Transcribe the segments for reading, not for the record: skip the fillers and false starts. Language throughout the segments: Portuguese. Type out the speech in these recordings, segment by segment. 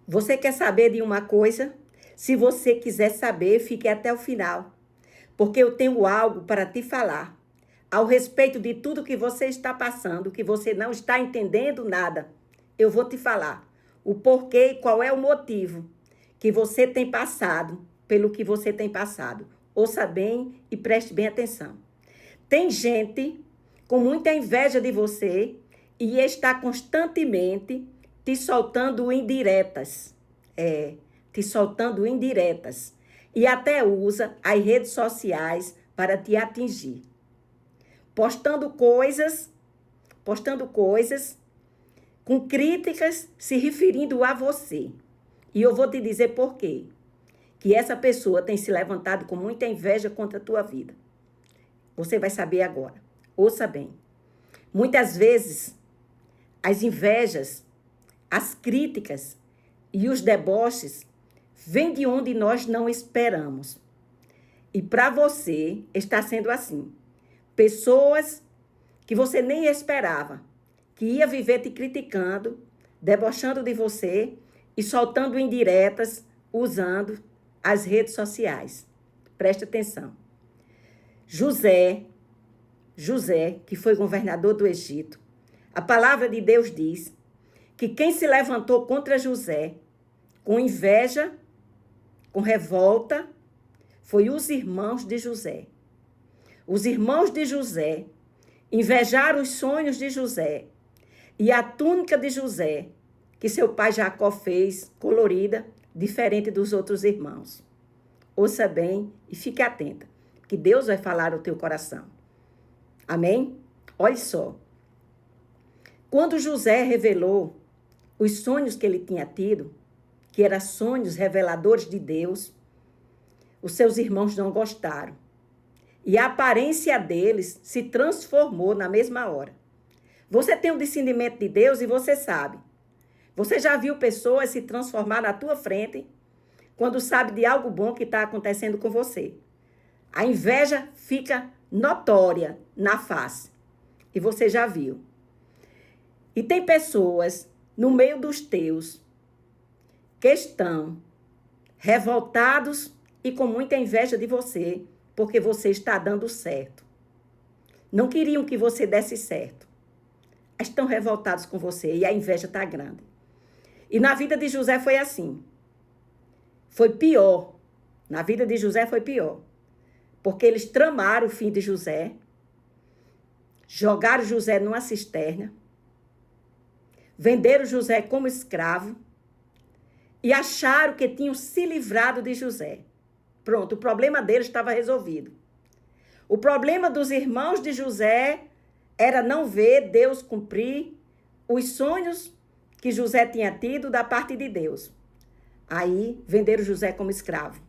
Você quer saber de uma coisa? Se você quiser saber, fique até o final, porque eu tenho algo para te falar ao respeito de tudo que você está passando, que você não está entendendo nada. Eu vou te falar o porquê e qual é o motivo que você tem passado pelo que você tem passado. Ouça bem e preste bem atenção. Tem gente com muita inveja de você e está constantemente te soltando indiretas. Te soltando indiretas. E até usa as redes sociais para te atingir. Postando coisas com críticas se referindo a você. E eu vou te dizer por quê. Que essa pessoa tem se levantado com muita inveja contra a tua vida. Você vai saber agora. Ouça bem. Muitas vezes, as invejas, as críticas e os deboches vêm de onde nós não esperamos. E para você está sendo assim. Pessoas que você nem esperava, que ia viver te criticando, debochando de você e soltando indiretas usando as redes sociais. Preste atenção. José, que foi governador do Egito, a palavra de Deus diz que quem se levantou contra José com inveja, com revolta, foi os irmãos de José. Os irmãos de José invejaram os sonhos de José e a túnica de José, que seu pai Jacó fez, colorida, diferente dos outros irmãos. Ouça bem e fique atenta, que Deus vai falar ao teu coração. Amém? Olha só. Quando José revelou os sonhos que ele tinha tido, que eram sonhos reveladores de Deus, os seus irmãos não gostaram. E a aparência deles se transformou na mesma hora. Você tem o discernimento de Deus e você sabe. Você já viu pessoas se transformar na tua frente quando sabe de algo bom que está acontecendo com você. A inveja fica notória na face. E você já viu. E tem pessoas no meio dos teus que estão revoltados e com muita inveja de você, porque você está dando certo. Não queriam que você desse certo. Estão revoltados com você e a inveja está grande. E na vida de José foi assim. Foi pior. Na vida de José foi pior. Porque eles tramaram o fim de José, jogaram José numa cisterna, venderam José como escravo e acharam que tinham se livrado de José. Pronto, o problema deles estava resolvido. O problema dos irmãos de José era não ver Deus cumprir os sonhos que José tinha tido da parte de Deus. Aí venderam José como escravo.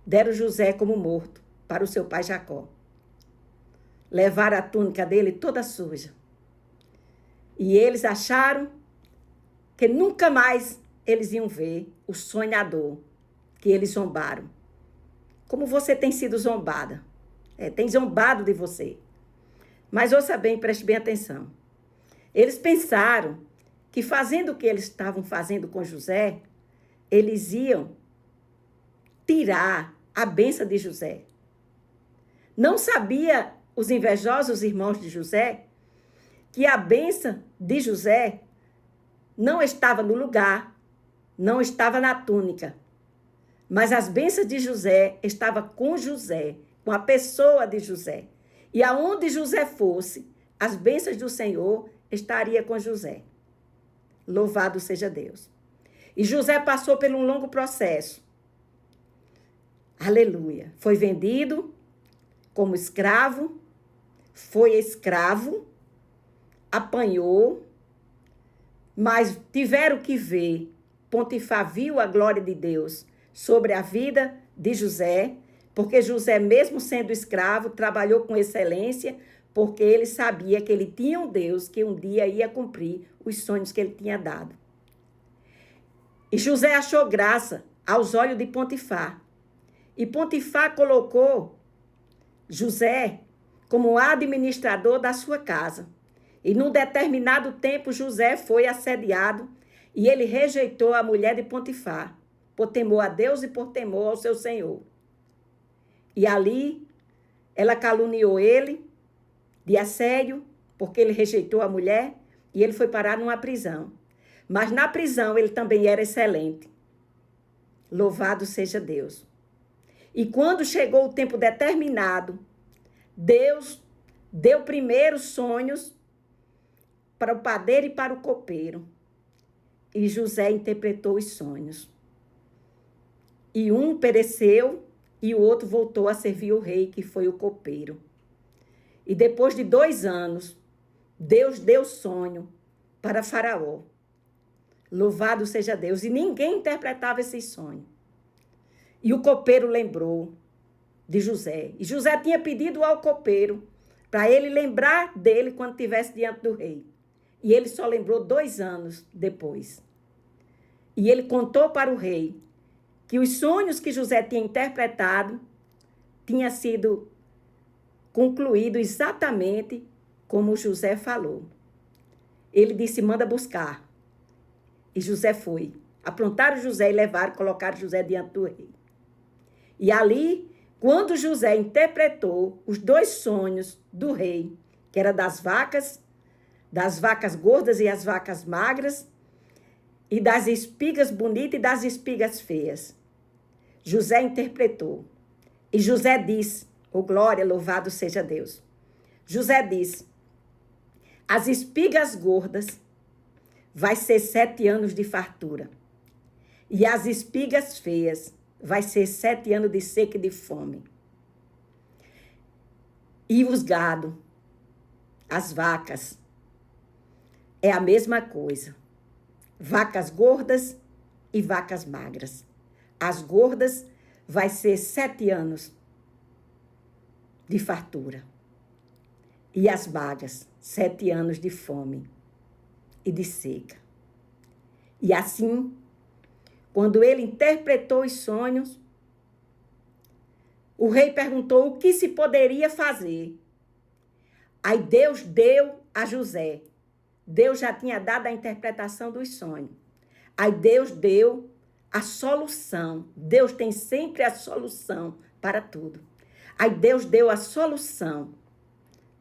Deram José como morto para o seu pai Jacó. Levaram a túnica dele toda suja. E eles acharam que nunca mais eles iam ver o sonhador que eles zombaram. Como você tem sido zombada. Tem zombado de você. Mas ouça bem, preste bem atenção. Eles pensaram que fazendo o que eles estavam fazendo com José, eles iam tirar a bênção de José. Não sabia os invejosos irmãos de José que a bênção de José não estava no lugar, não estava na túnica, mas as bênçãos de José estavam com José, com a pessoa de José. E aonde José fosse, as bênçãos do Senhor estariam com José. Louvado seja Deus. E José passou por um longo processo. Aleluia. Foi vendido como escravo, foi escravo, apanhou, mas tiveram que ver. Potifar viu a glória de Deus sobre a vida de José, porque José, mesmo sendo escravo, trabalhou com excelência, porque ele sabia que ele tinha um Deus que um dia ia cumprir os sonhos que ele tinha dado. E José achou graça aos olhos de Potifar. E Potifar colocou José como administrador da sua casa. E num determinado tempo, José foi assediado E ele rejeitou a mulher de Potifar, por temor a Deus e por temor ao seu senhor. E ali, ela caluniou ele de assédio, porque ele rejeitou a mulher, e ele foi parar numa prisão. Mas na prisão ele também era excelente. Louvado seja Deus. E quando chegou o tempo determinado, Deus deu primeiro sonhos para o padeiro e para o copeiro. E José interpretou os sonhos. E um pereceu e o outro voltou a servir o rei, que foi o copeiro. E depois de 2 anos, Deus deu sonho para Faraó. Louvado seja Deus. E ninguém interpretava esse sonho. E o copeiro lembrou de José. E José tinha pedido ao copeiro para ele lembrar dele quando estivesse diante do rei. E ele só lembrou 2 anos depois. E ele contou para o rei que os sonhos que José tinha interpretado tinha sido concluído exatamente como José falou. Ele disse, manda buscar. E José foi. Aprontaram José e levaram, colocaram José diante do rei. E ali, quando José interpretou os 2 sonhos do rei, que era das vacas gordas e as vacas magras, e das espigas bonitas e das espigas feias, José interpretou. E José disse, oh glória, louvado seja Deus. José disse, as espigas gordas vai ser 7 anos de fartura. E as espigas feias vai ser 7 anos de seca e de fome. E os gado, as vacas, é a mesma coisa. Vacas gordas e vacas magras. As gordas vai ser 7 anos de fartura. E as magras, 7 anos de fome e de seca. E assim, quando ele interpretou os sonhos, o rei perguntou o que se poderia fazer. Aí Deus deu a José. Deus já tinha dado a interpretação dos sonhos. Aí Deus deu a solução. Deus tem sempre a solução para tudo. Aí Deus deu a solução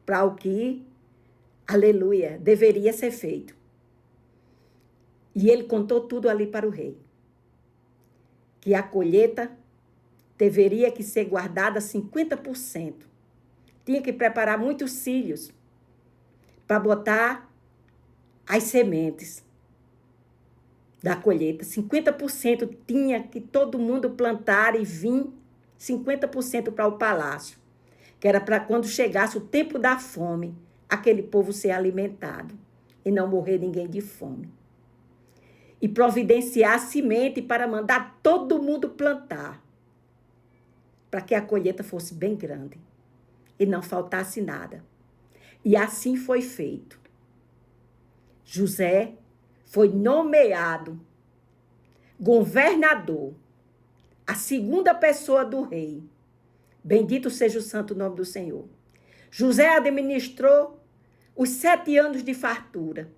para o que, aleluia, deveria ser feito. E ele contou tudo ali para o rei. Que a colheita deveria que ser guardada 50%. Tinha que preparar muitos cílios para botar as sementes da colheita. 50% tinha que todo mundo plantar e vir 50% para o palácio, que era para quando chegasse o tempo da fome, aquele povo ser alimentado e não morrer ninguém de fome. E providenciar semente para mandar todo mundo plantar, para que a colheita fosse bem grande e não faltasse nada. E assim foi feito. José foi nomeado governador, a 2ª pessoa do rei. Bendito seja o santo nome do Senhor. José administrou os 7 anos de fartura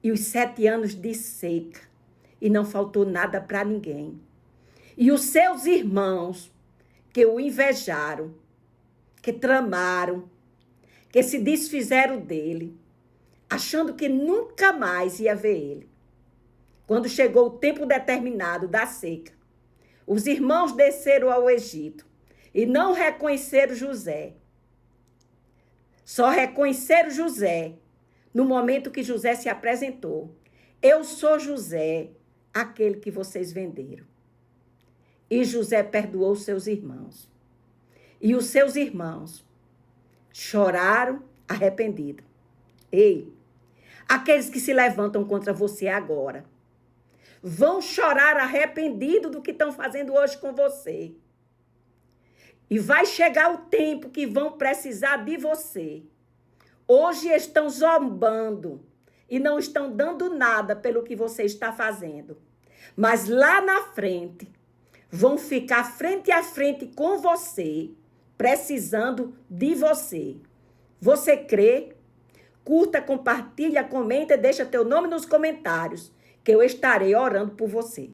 e os 7 anos de seca, e não faltou nada para ninguém. E os seus irmãos, que o invejaram, que tramaram, que se desfizeram dele, achando que nunca mais ia ver ele. Quando chegou o tempo determinado da seca, os irmãos desceram ao Egito e não reconheceram José. Só reconheceram José no momento que José se apresentou. Eu sou José, aquele que vocês venderam. E José perdoou seus irmãos. E os seus irmãos choraram arrependidos. Ei, aqueles que se levantam contra você agora vão chorar arrependidos do que estão fazendo hoje com você. E vai chegar o tempo que vão precisar de você. Hoje estão zombando e não estão dando nada pelo que você está fazendo. Mas lá na frente, vão ficar frente a frente com você, precisando de você. Você crê? Curta, compartilha, comenta e deixa teu nome nos comentários, que eu estarei orando por você.